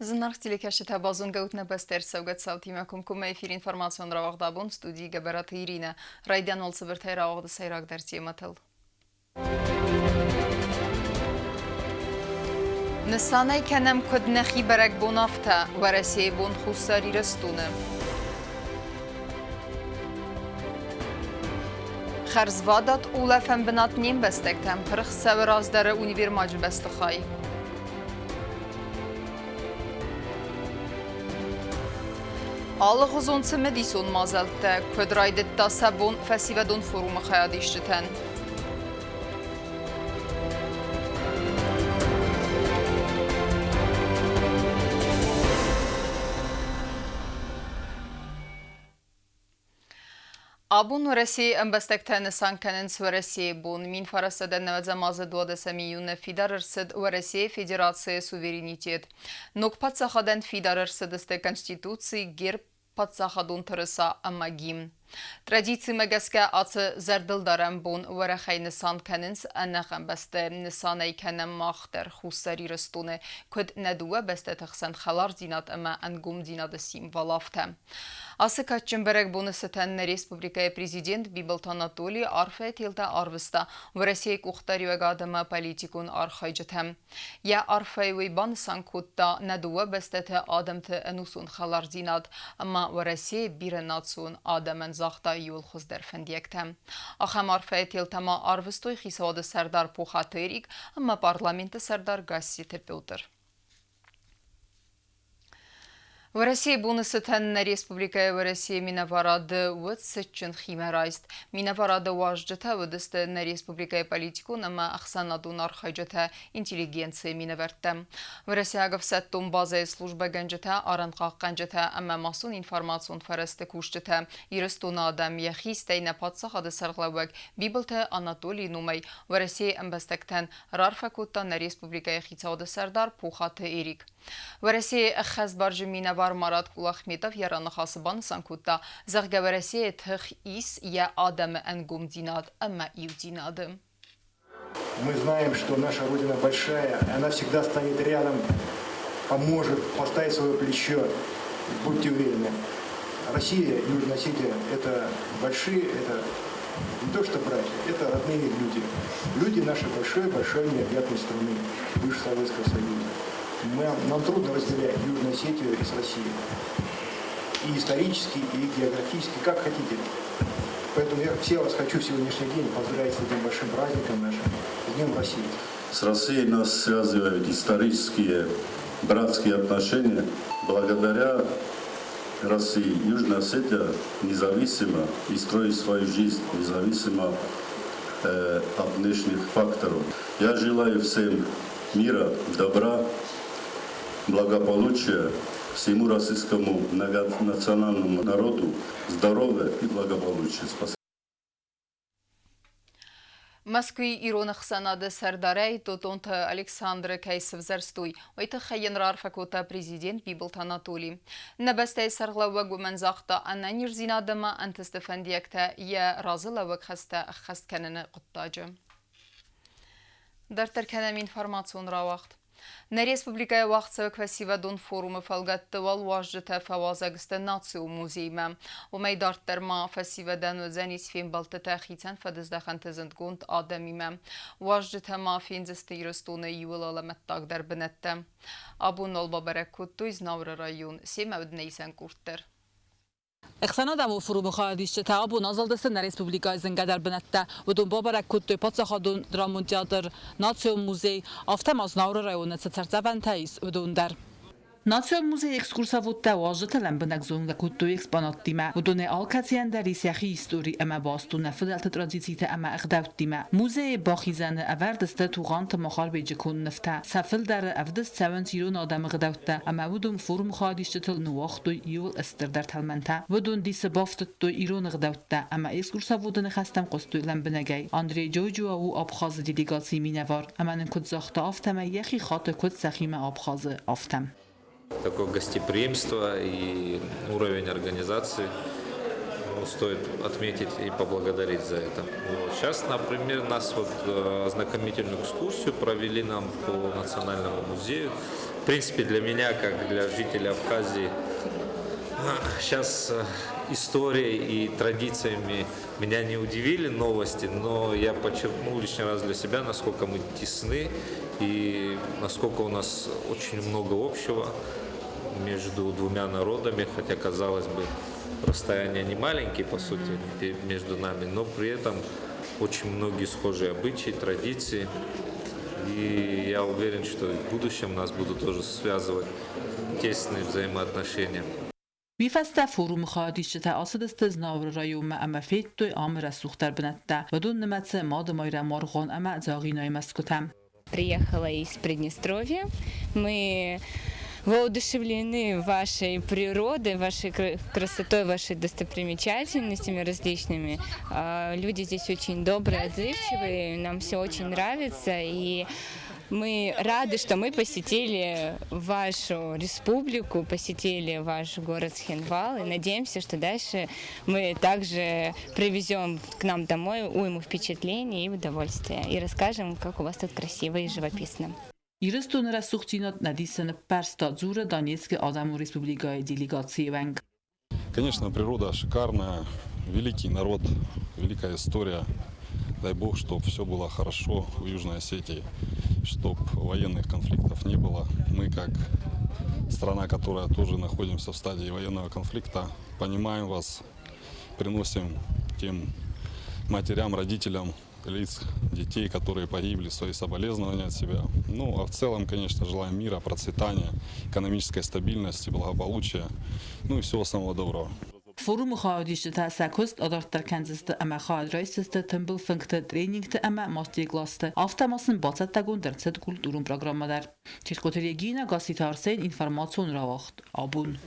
Զնարխտիլիքաշիտ հաբազուն գաուտնը բստեր սավգատ սավթիմակում կում էֆիր ինформацион რავաղդաբուն ստուդիի գաբարատը իրինը ռայդյան ոլցը վրթայր աղողդը սայրակ դերցի եմատել։ Նսանայ կենեմ կդնեխի բերեք բոն ավթա, վարեսիի բոն խուսար իրստունը։ Խարզվադատ ուլեֆեն բնատնին բստեկտեմ, պրխ սավր ազդարը ունիվիր մաջը բստխայ։ Ալղızonçı medison mazeltte ködraydetta sabon fesivedon forumu xayadişçiten. Abun России амбастектен санканен с Россией бун Минфарасадан навазамазы дуадасамиюна фидарырсыд Россия Федерации суверенитет. Нокпацахадан фидарырсыдысты конституции герб пацахадун тырыса амагим. Традиции мегаска ацı зардылдарам бун варахай санканенс анахам басте нисанай канам махтер хусари растуны код надуа басте тахсан халар динат ама ангум динада символавта. Асы каччымберек бонусытан республикая президент Бибылт Анатолий арфет елта арвыста в России кухтарюга адама политикун архайджатам. Я арфайвый бан санкутта надуа бастete адамты анусун халар динат ама в России биренацун адамен захта юл хуздер фендиектам. Ахам арфет елтама арвыстой хисады сардар пухатерик ама парламенты сардар гасси терпеутер. В России бонусытан республикая в России минаварады ватсычын химерайст. Минаварады важджата выдысты на республикая политику нама ахсанадун архайджата интеллигенция минавертта. В России агавсаттун база служба ганджата аранқақ ганджата ама масун информацион фарасты кушджата. Ирыстуна адам яхистайна патсахады сарглавак Бибылты Анатолий нумай. В России амбастактан рарфакутта на республикая хицауды сардар пухаты эрик. В России хазбаржи минавар Марат Кулахметов яранахасыбан санкутта зарга в России тх ис я адам ангум динад ама иудинады. Мы знаем, что наша Родина большая, и она всегда станет рядом, поможет, поставит свое плечо. Будьте уверены. Россия и Южная Осетия – это большие, это не то что братья, это родные люди. Люди нашей большой необъятной страны, бывшего Советского Союза. Нам трудно разделять Южную Осетию с Россией. И исторически, и географически, как хотите. Поэтому я все вас хочу в сегодняшний день поздравить с этим большим праздником нашим, с Днем России. С Россией нас связывают исторические братские отношения. Благодаря России Южная Осетия независимо и строит свою жизнь независимо от внешних факторов. Я желаю всем мира, добра, благополучия, всему российскому многонациональному народу, здоровья и благополучия. Спасибо. Москвы иронах санады сардарай тотонта Александра Кайсов зарстой. Ойты хайен рарфакота президент Бибылт Анатолий. Набастай сарглава гуманзахта анна нирзинадама антистефандиякта я разылавак хаста хасткананы құттажы. Дартар кәнәм информацион равақт. На республикая вахтсавак фасивадон форумы фалгатты вал важжыта фавазагысты нацио музейма. Умай дарттарма фасивадан өзен исфен балты тахитан фадыздахан тызындгунд адамима. Важжыта ма фензісті ирыстуны юыл аламаттагдар бінетті. Абун олба баракутту изнавры район семәуднейсен курттыр. اقصانا دو فرو خواهدیش تعب نازلدست در ریسپوبلیکای زنگدر بنته و دون بابر کد پاتس خادون درامون تئاتر ناتسیو موزی آفتم از نور رایون سرزاون تایس و دون در ناتسیو موزی اکسکورسا بود تواجد تلم بنگزون و کد اکسپانات دیمه و دون آلکاتیان در ریسیخی استوری اما باستون نفدالت ترادیسیت اما اقدام دیمه موزی باخیزن اردست توغانت مخال بیجکون نفته سفل در اردست سوان تیرون آدم قدوته اما ودون فرو خواهدیش تل نواخت و یول استر در تلمنته و دون دیس بافت تو ایران قدوته اما اکسکورسا بودن خستم قصدو لم بنگی آندری جوجو او آبخاز دیلیگاسی مینوار اما نکد زخت آفتم یخی خاط کد سخیم آبخاز آفتم Такое гостеприимство и уровень организации стоит отметить и поблагодарить за это. Вот. Сейчас, например, нас ознакомительную экскурсию провели нам по Национальному музею. В принципе, для меня, как для жителя Абхазии, сейчас историей и традициями меня не удивили новости, но я подчеркнул лишний раз для себя, насколько мы тесны и насколько у нас очень много общего между двумя народами, хотя, казалось бы, расстояние не маленькие, по сути, между нами, но при этом очень многие схожие обычаи, традиции. И я уверен, что в будущем нас будут тоже связывать тесные взаимоотношения. Вifeste Forum Khadischte asıdıstı znavrayum ama fetto amra suxtar benatta بدون نمت ماد مایر مارغان ama زاغینای مسکوتم. Приехала из Приднестровья. Мы воодушевлены вашей природой, вашей красотой, вашей достопримечательностями различными. Люди здесь очень добрые, отзывчивые, нам все очень нравится, и мы рады, что мы посетили вашу республику, посетили ваш город Схинвал, и надеемся, что дальше мы также привезем к нам домой уйму впечатлений и удовольствия, и расскажем, как у вас тут красиво и живописно. Ирыстон рассухтинат надисен перста зура Донецкой Адаму Республикой делегации венг. Конечно, природа шикарная, великий народ, великая история. Дай Бог, чтобы все было хорошо в Южной Осетии, чтобы военных конфликтов не было. Мы, как страна, которая тоже находимся в стадии военного конфликта, понимаем вас, приносим тем матерям, родителям лиц, детей, которые погибли, свои соболезнования от себя. Ну, а в целом, конечно, желаем мира, процветания, экономической стабильности, благополучия, ну и всего самого доброго. Forum Khadischte sakost adartar kenziste ama khad reisiste tembel funkte trainingte ama masterclasste aftamasın batsattagun derset kulturun programmalar. Çirkotelegina gasitarsen informasyon ravaxt abun.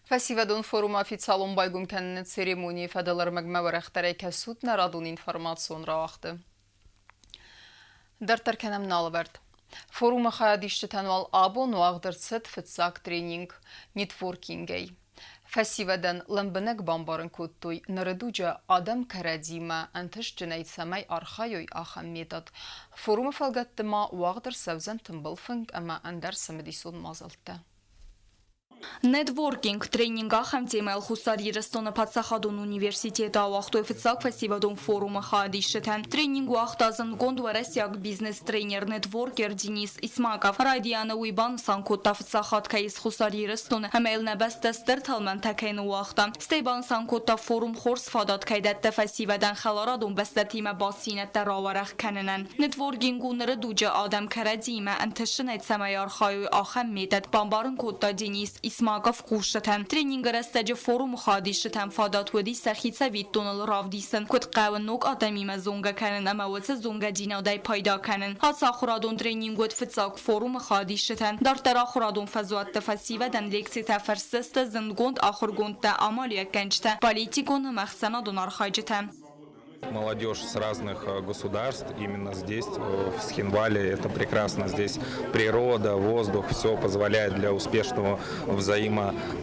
Фасивадун форум официалун байгум кеннет церемонии федалар мэгмэвэрэхтарэй кэсут нарадун информацион равахты. Дартар кенем налберт. Форума хаядишчетен вал абон вагдырцет фитсак тренинг нетворкингэй. Фасиваден лэмбэнэг бамбарын куттуй нарадуджа адам карадима антыш джинайт самай архайой ахам метод. Форума фалгаттыма вагдыр савзан тымбылфынг ама андар самедисон мазалты. Networking тренинга хамтемел хусари рестона Пацахадун университета вахтой фицак фасивадун форума хадишетен. Тренинг вахтазан гондварасяк бизнес-тренер нетворкер Денис Исмаков. Радиана уйбан санкота фицахат кайс хусари рестона хамел набастастер талман такайн вахта. Стейбан санкота форум хорс фадат кайдатта фасивадан халарадун бастатима басинетта раварах каненен. Networking унредуджа адам карадима анташинайт самайар хаюй ахам метад бамбарын кота Денис Исмаков кушетен. Тренинг растеж форум хадишетен фадат ودی سخیت ویتونل راودیسن کد قوانوک آدمی مزونگا کنن اما واسه زونگا دینا دای پیدا کنن. حتی خورادون ترینینگ ود فتزاک فورم خادیشتن. در ترا خورادون فزوات تفسی و دن لیکسی تفرسست زندگوند آخر گوند تا عملیه کنچته. پالیتیکون مخزنا دونار خایجتن. Молодежь с разных государств именно здесь, в Схинвале, это прекрасно. Здесь природа, воздух, все позволяет для успешного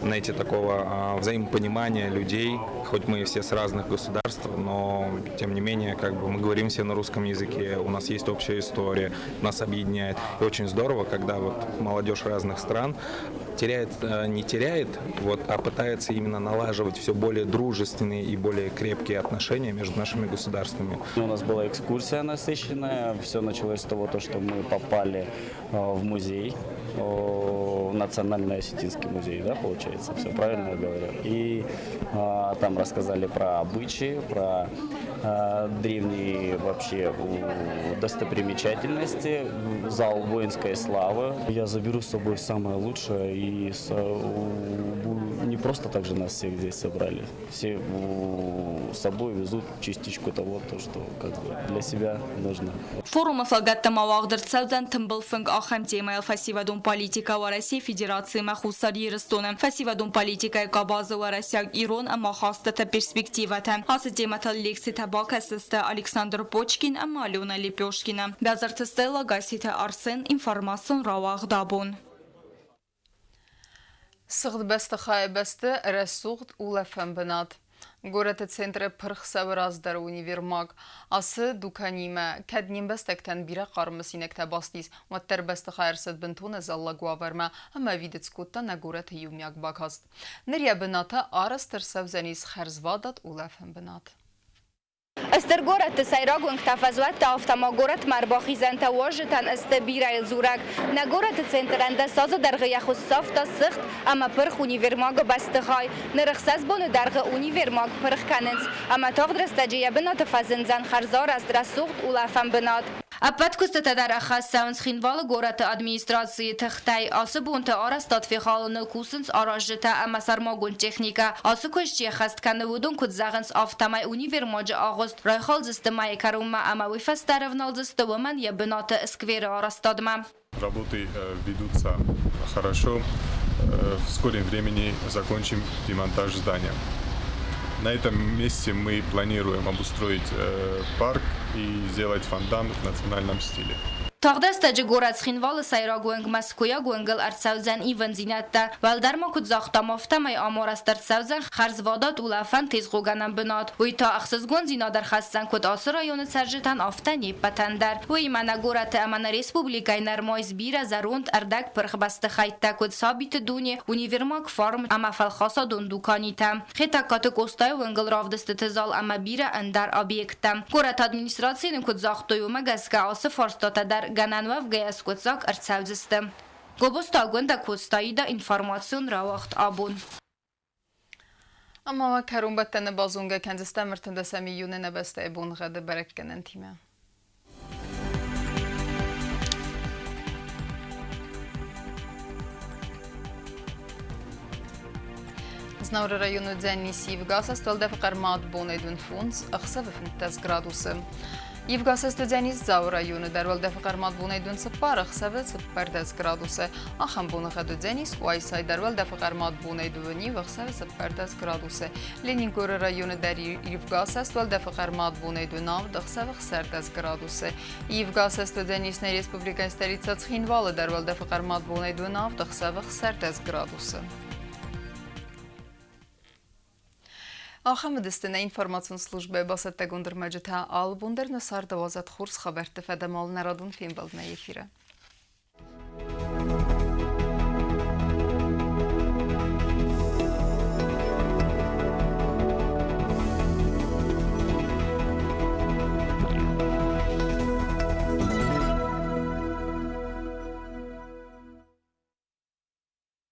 найти такого взаимопонимания людей. Хоть мы все с разных государств, но тем не менее, как бы мы говорим все на русском языке, у нас есть общая история, нас объединяет. И очень здорово, когда вот молодежь разных стран не теряет, а пытается именно налаживать все более дружественные и более крепкие отношения между нашими государствами. У нас была экскурсия насыщенная. Все началось с того, что мы попали в музей, Национальный осетинский музей, да, получается, все правильно я говорю. И там рассказали про обычаи, про древние вообще достопримечательности, зал воинской славы. Я заберу с собой самое лучшее и не просто так же нас всех здесь собрали. Все с собой везут частичку того, что как бы для себя нужно. Форум флагатта мавагдыр цавдан тымбылфынг ахам темайл фасивадун политика ва Россия Федерации махусари рестона. Фасивадун политика кабазы ва Россия Ирон ама хастата перспективата. Хасы тематал лекси табак асыста Александр Почкин ама Алена Лепешкина. Бязартыстайла гасита Арсен информацион равагдабун. Сығд бәсті қай бәсті рәсуғд улафан бінат. Город центра Пырхсавы раздар универмаг. Асы дуканиме. Кадним бестектен бира қармысинек табастис. Ваттер бестахайрсад бентуне залла гуаверма. Ама видец кутта на город юмяк бакаст. Нерия бената арастер савзенис херзвадат улафен бенат. استرگورت سیراگونگ تفزوت تا افتماگورت مرباخی زنت واجتن استبیرای زورگ نگورت سنترنده ساز درغ یخو صاف تا سخت اما پرخ اونیورماگ بستخای نرخصز بون درغ اونیورماگ پرخ کننس اما تاق درستجیه بنات فزنزن خرزار از درسوخت اولافن بنات اپت کست در اخص سونس خینوال گورت ادمینستراسی تختای آسبون تا آرستاد فی خال نلکوسنس آراجتا اما سرماگون تکنیکا آسکوشتی خست کنودون کد زغنس آفتمای اونیورماج آغست رای خال زستمای کروما اما ویفسترونال زستومن یا بنات اسکویر آرستادما. Работы ведутся хорошо. В скором времени закончим демонтаж здания. На этом месте мы планируем обустроить парк и сделать фонтан в национальном стиле. تاقدست گورت خینوال سیراگونگ مسکویا گونگل ارسوزن ایون زینت ول در ما کد زاختا مافتمای آمار است ارسوزن خرزوادات اولافن تیز غوگنم بناد وی تا اخصز گون زینا در خستن کد آسر آیون سرجتن آفتنی پتندر وی من گورت امن ریسپوبلیکای نرمایز بیر زروند اردک پرخ بست خیت کد ثابت دونی اونیورماگ فارم اما فلخاصا دون دوکانی تم خیتا کاتک استای ونگل رافدست تزال اما بیر اندر آبیکتم گورت ادمینستراسیون کد زاختویو مگسکا آسه فارستاتا در Gananov gayas kutzak artsavzistim. Gobusta gunda kustayida informasyon rawaxt abun. Ama karum battene bazunga kendiste mırtında semiyune nebeste ebun gade berekkenen time. Знаур району Дзенниси Евгаса столде факармат бонедун фунц ахса в 15 градусы. Евгаса студенис Зау району дарвалде факармат бонедун сапар ахса в 15 градусы. Ахам бонага Дзеннис уайсай дарвалде факармат бонедуни ахса в 15 градусы. Ленингор району дари Евгаса столде факармат бонедун ахса в 10 градусы. Евгаса студенис на республика столица Цхинвала дарвалде факармат бонедун ахса в 10 градусы. Ахамедистина информацион службе басат тегундер мәҗетә албундер насар 12 хурс хәбәрте фәдәмал нарадун финбалдна ефире.